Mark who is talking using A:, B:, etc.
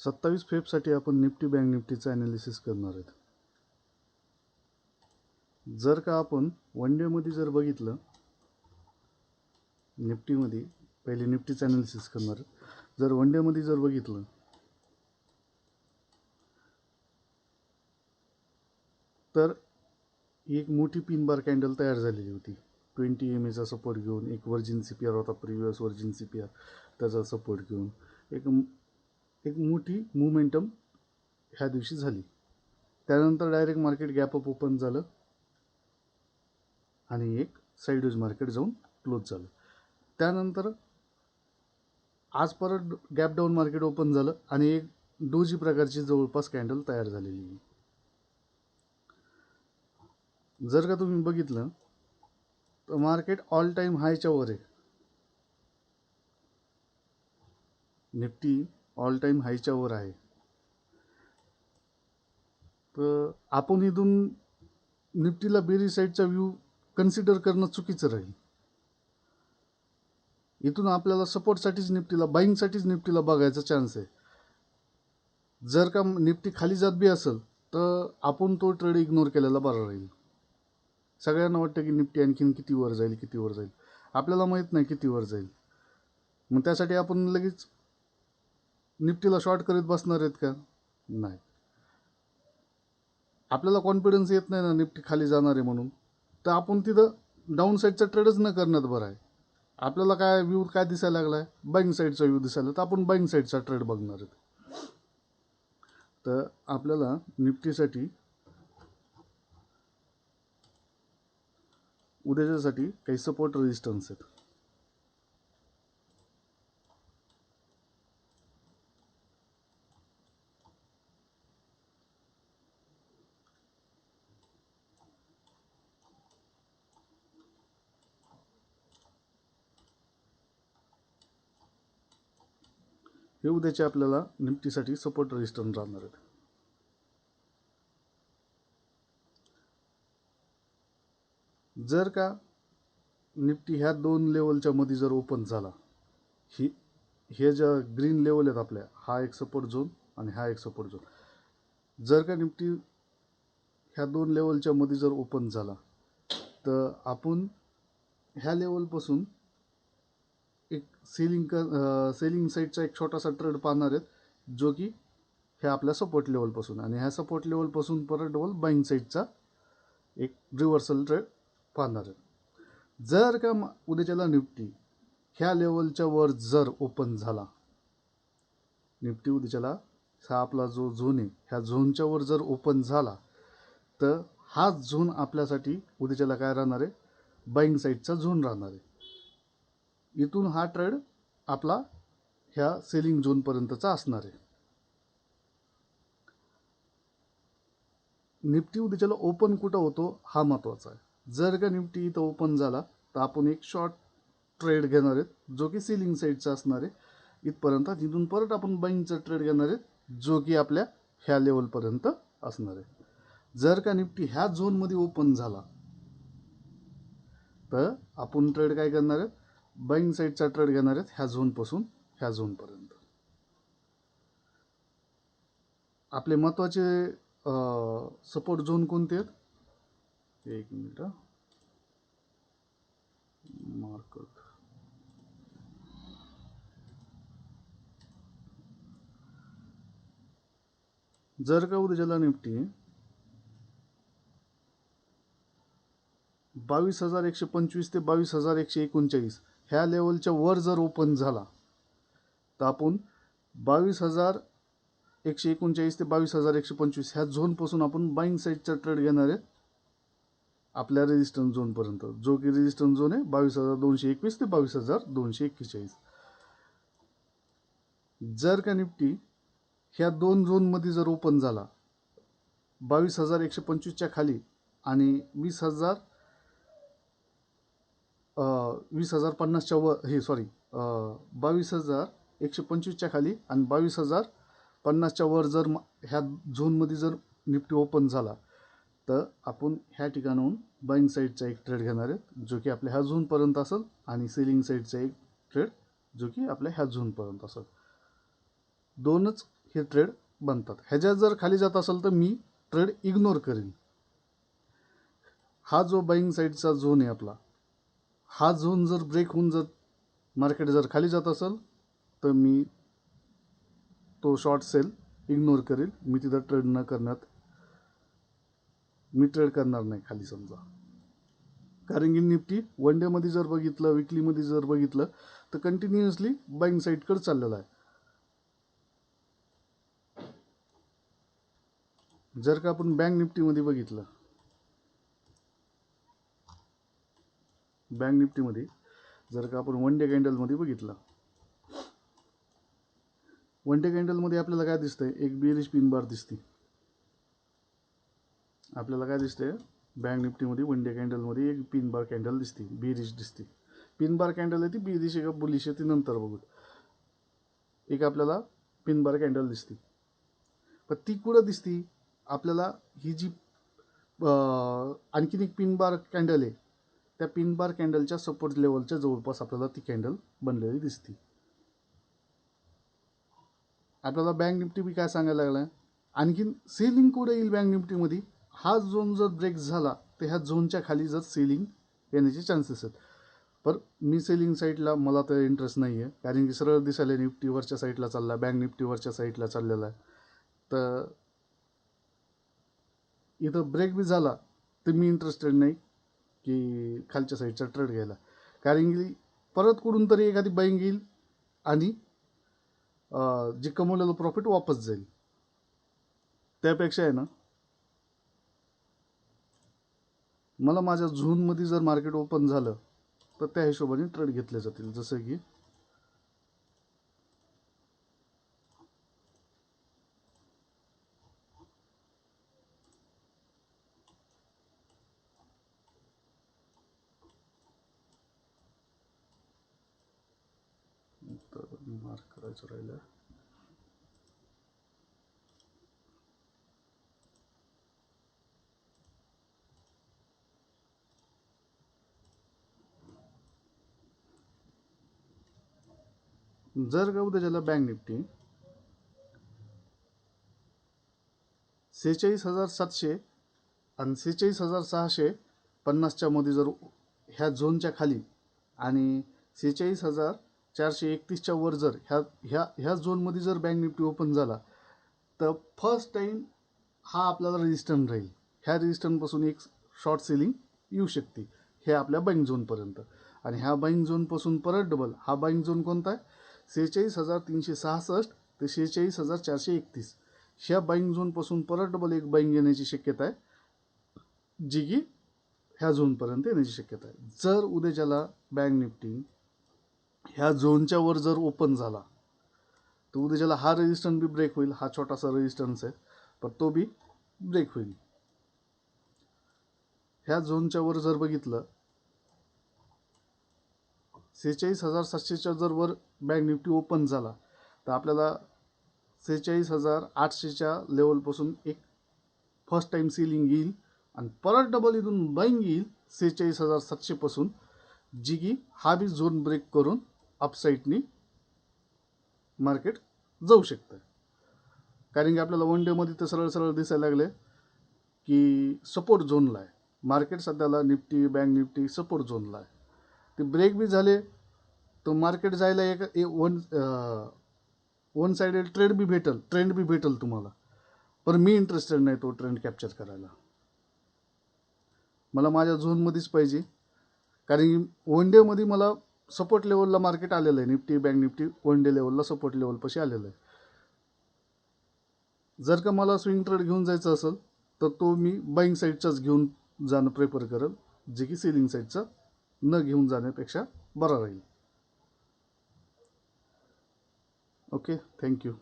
A: 27 फेब्रुवारीसाठी आपण Nifty bank निफ्टीचं analysis करणार आहेत. जर का आपण वन डेमध्ये जर बघितलं, निफ्टीमध्ये पहिले निफ्टीचं ॲनालिसिस करणार. जर वन डेमध्ये जर बघितलं तर एक मोठी पिन बार कॅन्डल तयार झालेली होती. 20 EMAचा सपोर्ट घेऊन, एक वर्जिन CPR होता, प्रिव्हियस वर्जिन CPR, त्याचा सपोर्ट घेऊन एक मोठी मोमेंटम ह्या दिवशी झाली. त्यानंतर direct market gap up open झालं आणि एक साईडवेज मार्केट जाऊन क्लोज झालं. त्यानंतर आज परत गॅप डाऊन मार्केट ओपन झालं आणि एक डोजी प्रकारची जवळपास कॅन्डल तयार झालेली आहे. जर का तुम्ही बघितलं तर मार्केट ऑल टाईम हायच्या वर आहे. निफ्टी ऑल टाईम हायच्या वर आहे. तर आपण इथून निफ्टीला बेरीज साईडचा व्ह्यू कन्सिडर करणं चुकीचं राहील. इथून आपल्याला सपोर्टसाठीच निफ्टीला, बाईंगसाठीच निफ्टीला बघायचा चान्स आहे. जर का निफ्टी खाली जात बी असेल तर आपण तो ट्रेड इग्नोर केलेला बरा राहील. सगळ्यांना वाटतं की निफ्टी आणखीन किती वर जाईल. आपल्याला माहीत नाही किती वर जाईल. मग त्यासाठी आपण लगेच निफ्टीला शॉर्ट करत बसणार आहेत का? नाही. आपल्याला कॉन्फिडन्स येत नाही ना निफ्टी खाली जाणार आहे म्हणून, तर आपण तिथं डाऊन साईडचा ट्रेडच न करण्यात बरं आहे. आपल्याला काय व्ह्यू काय दिसायला लागला आहे? बाईंग साईडचा व्ह्यू दिसायला, तर आपण बाईंग साईडचा ट्रेड बघणार आहेत. तर आपल्याला निफ्टीसाठी उद्याच्यासाठी काही सपोर्ट रेजिस्टन्स आहेत. हे उद्याचे आपल्याला निफ्टीसाठी सपोर्ट रेजिस्टन्स राहणार आहेत. जर का निफ्टी ह्या दोन लेवलच्या मध्ये जर ओपन झाला, हे ज्या ग्रीन लेवल आहेत आपल्या, हा एक सपोर्ट झोन आणि हा एक सपोर्ट झोन, जर का निफ्टी ह्या दोन लेवलच्या मध्ये जर ओपन झाला तर आपण ह्या लेवलपासून एक सेलिंग साईडचा एक छोटासा ट्रेड पाहणार आहेत, जो की ह्या आपल्या सपोर्ट लेवलपासून, आणि ह्या सपोर्ट लेवलपासून परत डबल बाईंग साईडचा एक रिव्हर्सल ट्रेड पाहणार आहेत. जर का उद्याच्याला निफ्टी ह्या लेवलच्या वर जर ओपन झाला, निफ्टी उद्याच्याला हा आपला जो झोन आहे ह्या झोनच्या वर जर ओपन झाला, तर हा झोन आपल्यासाठी उद्याच्याला काय राहणार आहे? बाईंग साईडचा झोन राहणार आहे. इथून हा ट्रेड आपला ह्या सेलिंग झोनपर्यंतचा असणार आहे. निफ्टी उद्याच्याला ओपन कुठं होतो हा महत्त्वाचा आहे. जर का निफ्टी इथं ओपन झाला तर आपण एक शॉर्ट ट्रेड घेणार आहेत, जो की सेलिंग साईडचा असणार आहे इथपर्यंत. तिथून परत आपण बाईंगचा ट्रेड घेणार आहेत, जो की आपल्या ह्या लेवलपर्यंत असणार आहे. जर का निफ्टी ह्या झोनमध्ये ओपन झाला तर आपण ट्रेड काय करणार आहेत? बाईंग साईडचा ट्रेड घेणार आहेत ह्या झोनपासून ह्या झोनपर्यंत. आपले महत्त्वाचे सपोर्ट झोन कोणते आहेत? एक मिनिट मार्क. जर का उद्याच्याला निफ्टी 22,125 ते 22,139 ह्या लेवलच्या वर जर ओपन झाला तर आपण 22,139 ते 22,125 ह्या झोनपासून आपण बाईंग साईडचा ट्रेड घेणार आहेत आपल्या रेजिस्टन्स झोनपर्यंत, जो की रेजिस्टन्स झोन आहे 22,221 ते 22,241. जर का निफ्टी ह्या दोन झोनमध्ये जर ओपन झाला 22,125च्या खाली आणि 20,050च्या वर, 22,125च्या खाली आणि 22,050च्या वर जर ह्या झोनमध्ये जर निफ्टी ओपन झाला तर आपण ह्या ठिकाणाहून बाईंग साईडचा एक ट्रेड घेणार आहेत, जो की आपल्या ह्या झोनपर्यंत असेल, आणि सेलिंग साईडचा एक ट्रेड जो की आपल्या ह्या झोनपर्यंत असेल. दोनच हे ट्रेड बनतात. ह्याच्यात जर खाली जात असेल तर मी ट्रेड इग्नोर करीन. हा जो बाईंग साईडचा झोन आहे आपला, हा झोन जर ब्रेक होऊन जर मार्केट जर खाली जात असेल तर मी तो शॉर्ट सेल इग्नोर करेल. मी तिथं ट्रेड न करण्यात मी ट्रेड करणार नाही खाली समजा. कारण की निफ्टी वन डेमध्ये जर बघितलं, विकलीमध्ये जर बघितलं तर कंटिन्युअसली बाईंग साईडकडे चाललेला आहे. जर का आपण बँक निफ्टीमध्ये बघितलं, बँक निफ्टीमध्ये जर का आपण वन डे कॅन्डलमध्ये बघितलं, वन डे कॅन्डलमध्ये आपल्याला काय दिसतंय, एक बेरिश पिन बार दिसते. आपल्याला काय दिसतंय, बँक निफ्टीमध्ये वन डे कॅन्डलमध्ये एक पिन बार कॅन्डल दिसते, बेरिश दिसते. पिन बार कॅन्डल आहे ती बेरिश आहे का बुलिश आहे ती नंतर बघू. एक आपल्याला पिन बार कॅन्डल दिसते, पण ती कुठं दिसती आपल्याला, ही जी आणखीन एक पिन बार कॅन्डल आहे त्या पिन बार कॅन्डलच्या सपोर्ट लेवलच्या जवळपास आपल्याला ती कॅन्डल बनलेली दिसते. आपल्याला बँक निफ्टी बी काय सांगायला लागला, आणखीन सेलिंग कुठे येईल बँक निफ्टीमध्ये, हा झोन जर ब्रेक झाला तर ह्या झोनच्या खाली जर सेलिंग येण्याचे चान्सेस आहेत. पण मी सेलिंग साईडला मला तर इंटरेस्ट नाही आहे, कारण की सरळ दिसायला निफ्टीवरच्या साईडला चालला, बँक निफ्टीवरच्या साईडला चाललेला आहे. तर इथं ब्रेक बी झाला तर मी इंटरेस्टेड नाही की खालच्या साईडचा ट्रेड घ्यायला, कारण की परत कुठून तरी एखादी बाईंग येईल आणि जे कमवलेलं प्रॉफिट वापस जाईल. त्यापेक्षा आहे ना, मला माझ्या झोनमध्ये जर मार्केट ओपन झालं तर त्या हिशोबाने ट्रेड घेतले जातील. जसं की मार्क करायचं राहिलं, जर का उद्या झालं बँक निफ्टी 46,700 आणि 46,650च्या मध्ये जर ह्या झोनच्या खाली आणि 46,431च्या वर जर ह्या ह्या ह्या झोनमध्ये जर बँक निफ्टी ओपन झाला तर फर्स्ट टाइम हा आपल्याला रेजिस्टन्स राहील. ह्या रेजिस्टन्सपासून एक शॉर्ट सेलिंग येऊ शकते हे आपल्या बाईंग झोनपर्यंत. आणि ह्या बाईंग झोनपासून परत डबल हा बाईंग झोन कोणता आहे, 46,366 ते 46,431. ह्या बाईंग झोनपासून परत डबल एक बाईंग येण्याची शक्यता आहे, जी की ह्या झोनपर्यंत येण्याची शक्यता आहे. जर उद्याच्याला बँक निफ्टी ह्या झोनच्या वर जर ओपन झाला तर उद्याच्याला हा रेजिस्टन्स बी ब्रेक होईल. हा छोटासा रेजिस्टन्स आहे पण तो बी ब्रेक होईल. ह्या झोनच्या वर जर बघितलं 46,700च्या जर वर बँक निफ्टी ओपन झाला तर आपल्याला 46,800च्या लेवलपासून एक फर्स्ट टाइम सेलिंग येईल आणि परत डबल इथून बाईंग येईल 46,700 पासून, जी की हा बी झोन ब्रेक करून अपसाईडनी मार्केट जाऊ शकतं. कारण की आपल्याला वन डेमध्ये तर सरळ सरळ दिसायला लागले की सपोर्ट झोनला आहे मार्केट. सध्याला निफ्टी बँक निफ्टी सपोर्ट झोनला आहे. ते ब्रेक बी झाले तर मार्केट जायला एक वन साइडेड ट्रेंड बी भेटल तुम्हाला. पण मी इंटरेस्टेड नाही तो ट्रेंड कॅप्चर करायला. मला माझ्या झोनमध्येच पाहिजे, कारण की वन डेमध्ये मला सपोर्ट लेवलला मार्केट आलेलं आहे. Nifty bank Nifty one day लेवलला सपोर्ट लेवलपाशी आलेलं आहे. जर का मला स्विंग ट्रेड घेऊन जायचं असेल तर तो मी बाईंग साईडचाच घेऊन जाणं प्रेफर करेल, जे की सेलिंग साईडचा न घेऊन जाण्यापेक्षा बरा राहील. Okay, thank you.